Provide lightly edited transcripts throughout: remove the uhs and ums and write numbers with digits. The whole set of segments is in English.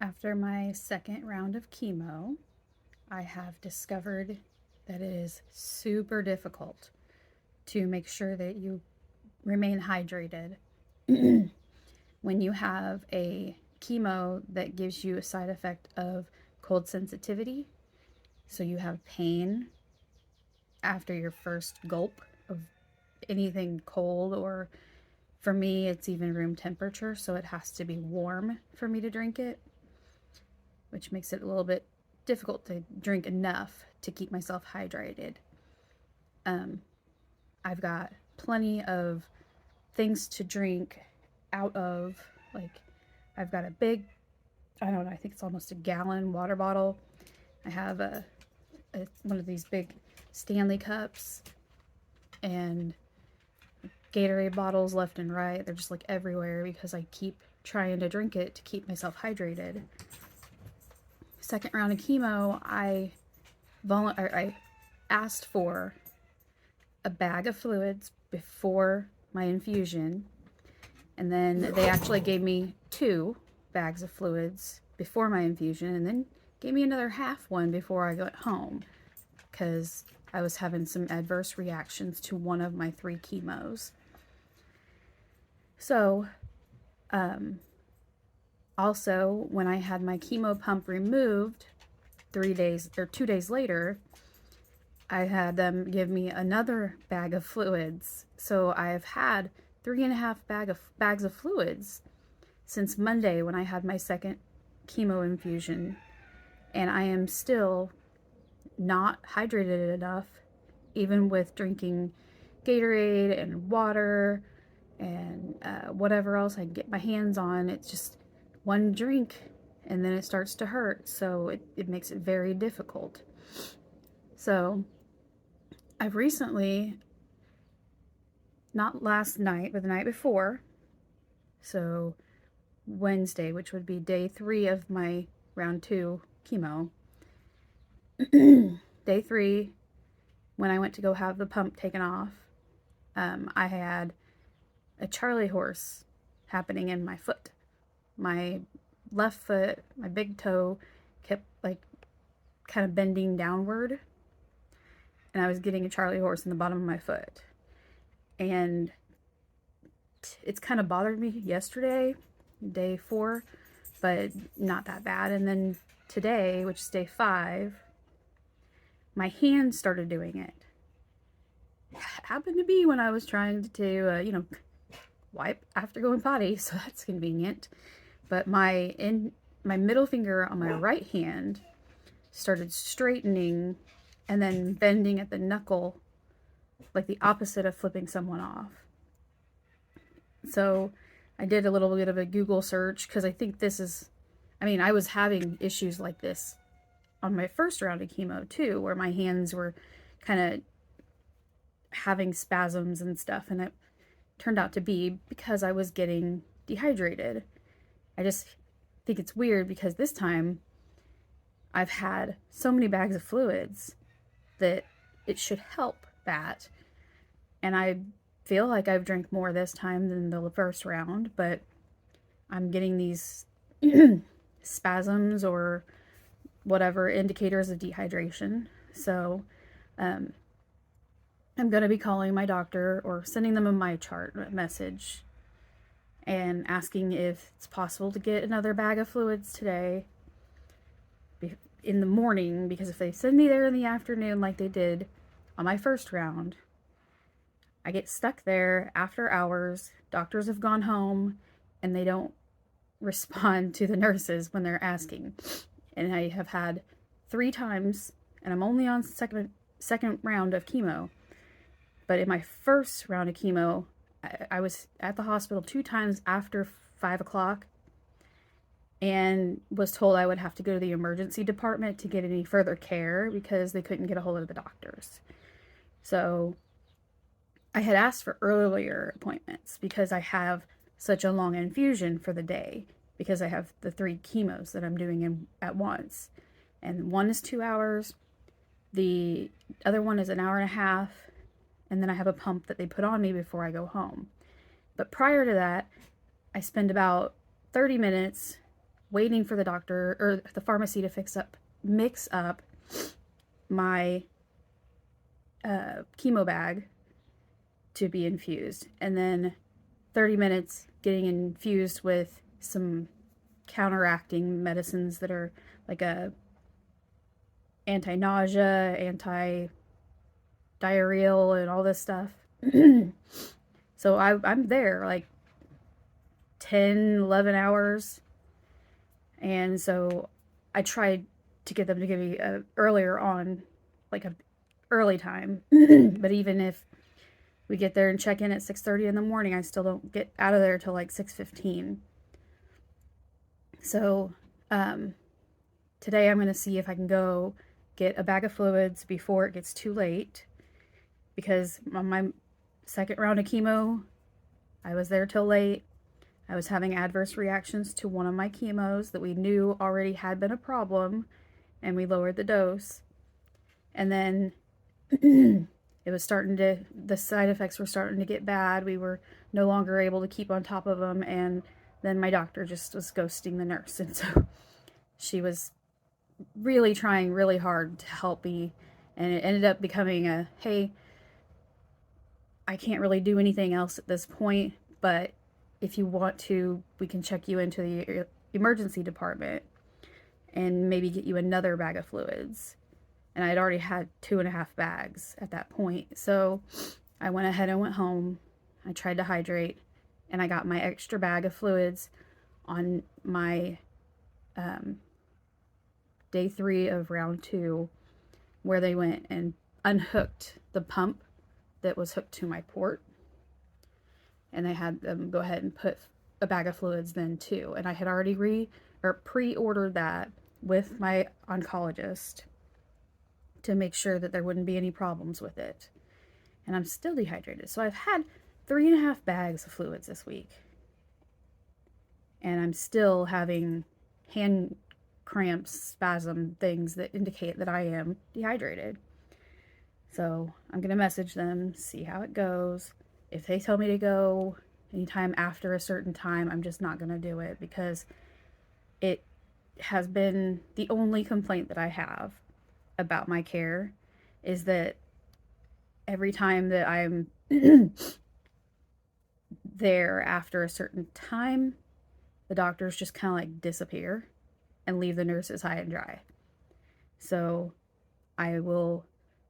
After my second round of chemo, I have discovered that it is super difficult to make sure that you remain hydrated when you have a chemo that gives you a side effect of cold sensitivity. So you have pain after your first gulp of anything cold, or for me, it's even room temperature, so it has to be warm for me to drink it, which makes it a little bit difficult to drink enough to keep myself hydrated. Um, I've got plenty of things to drink out of, like, I've got a big, I don't know, I think it's almost a gallon water bottle. I have one of these big Stanley cups and Gatorade bottles left and right. They're just like everywhere because I keep trying to drink it to keep myself hydrated. Second round of chemo, I asked for a bag of fluids before my infusion, and then they actually gave me 2 bags of fluids before my infusion, and then gave me another half one before I got home because I was having some adverse reactions to one of my 3 chemos. So, also, when I had my chemo pump removed 2 days later, I had them give me another bag of fluids. So I've had 3.5 bags of fluids since Monday when I had my second chemo infusion, and I am still not hydrated enough, even with drinking Gatorade and water and whatever else I can get my hands on. It's just one drink and then it starts to hurt, so it makes it very difficult. So I've recently, not last night, but the night before, so Wednesday, which would be day 3 of my round 2 chemo, day 3, when I went to go have the pump taken off, I had a Charlie horse happening in my foot. My left foot, my big toe, kept like kind of bending downward, and I was getting a Charlie horse in the bottom of my foot. And it's kind of bothered me yesterday, day 4, but not that bad. And then today, which is day 5, my hand started doing it. Happened to be when I was trying to wipe after going potty, so that's convenient. But my middle finger on my right hand started straightening and then bending at the knuckle, like the opposite of flipping someone off. So I did a little bit of a Google search because I think I was having issues like this on my first round of chemo too, where my hands were kind of having spasms and stuff, and it turned out to be because I was getting dehydrated. I just think it's weird because this time I've had so many bags of fluids that it should help that. And I feel like I've drank more this time than the first round, but I'm getting these spasms or whatever indicators of dehydration. So I'm going to be calling my doctor or sending them a my chart message and asking if it's possible to get another bag of fluids today in the morning, because if they send me there in the afternoon like they did on my first round, I get stuck there after hours. Doctors have gone home and they don't respond to the nurses when they're asking. And I have had 3 times, and I'm only on second round of chemo. But in my first round of chemo, I was at the hospital 2 times after 5 o'clock and was told I would have to go to the emergency department to get any further care because they couldn't get a hold of the doctors. So I had asked for earlier appointments because I have such a long infusion for the day, because I have the 3 chemos that I'm doing at once. And one is 2 hours, the other one is an hour and a half, and then I have a pump that they put on me before I go home. But prior to that, I spend about 30 minutes waiting for the doctor or the pharmacy to mix up my chemo bag to be infused, and then 30 minutes getting infused with some counteracting medicines that are like a anti-nausea, anti-diarrheal, and all this stuff. So I'm there like 10, 11 hours. And so I tried to get them to give me earlier on, like a early time. But even if we get there and check in at 6:30 in the morning, I still don't get out of there till like 6:15. So today I'm going to see if I can go get a bag of fluids before it gets too late, because on my second round of chemo, I was there till late. I was having adverse reactions to one of my chemos that we knew already had been a problem, and we lowered the dose. And then it was the side effects were starting to get bad. We were no longer able to keep on top of them, and then my doctor just was ghosting the nurse. And so she was really trying really hard to help me, and it ended up becoming a, hey, I can't really do anything else at this point, but if you want to, we can check you into the emergency department and maybe get you another bag of fluids. And I'd already had 2.5 bags at that point. So I went ahead and went home. I tried to hydrate, and I got my extra bag of fluids on my day 3 of round 2, where they went and unhooked the pump that was hooked to my port. And they had them go ahead and put a bag of fluids then too. And I had already pre-ordered that with my oncologist to make sure that there wouldn't be any problems with it. And I'm still dehydrated. So I've had 3.5 bags of fluids this week. And I'm still having hand cramps, spasm things that indicate that I am dehydrated. So I'm going to message them, see how it goes. If they tell me to go anytime after a certain time, I'm just not going to do it, because it has been the only complaint that I have about my care, is that every time that I'm there after a certain time, the doctors just kind of like disappear and leave the nurses high and dry. So I will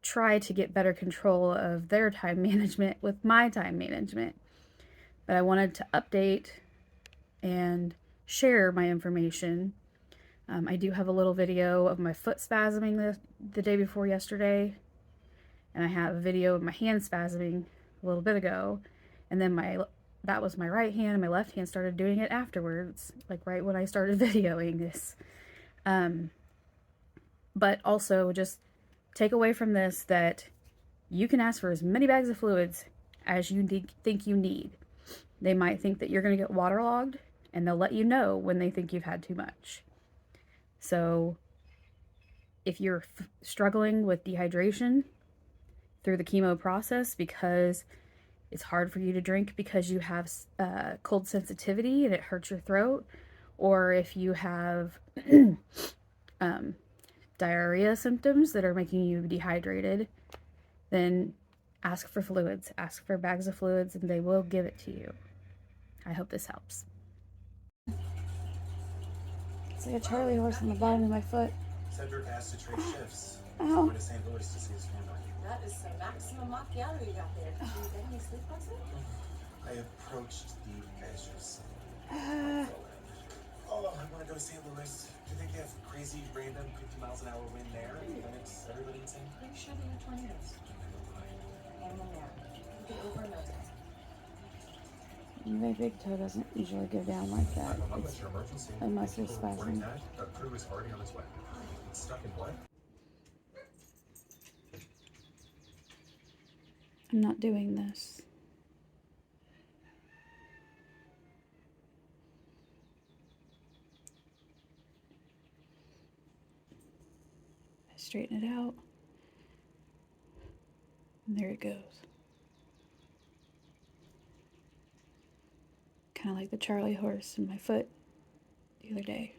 try to get better control of their time management with my time management. But I wanted to update and share my information. I do have a little video of my foot spasming the day before yesterday, and I have a video of my hand spasming a little bit ago, and then that was my right hand, and my left hand started doing it afterwards, like right when I started videoing this. But also just take away from this that you can ask for as many bags of fluids as you think you need. They might think that you're going to get waterlogged, and they'll let you know when they think you've had too much. So if you're struggling with dehydration through the chemo process because it's hard for you to drink because you have cold sensitivity and it hurts your throat, or if you have diarrhea symptoms that are making you dehydrated, then ask for fluids. Ask for bags of fluids, and they will give it to you. I hope this helps. It's like a Charlie horse on the bottom of my foot. Cedric asked to trade shifts. Oh. Going to St. Louis to see his family. That is some maximum macchiato you got there. Did you get any sleep last night? I approached the edges. Uh, Oh, I want to go to St. Louis. Do you think they have crazy, random 50 miles an hour wind there? That makes everybody insane? Pretty sure they have tornadoes. And then there. You get over and over. My big toe doesn't usually go down like that. It's your emergency. Unless there's spasm. The crew is already on its way. It's stuck in what? I'm not doing this. I straighten it out. And there it goes. Kind of like the Charlie horse in my foot the other day.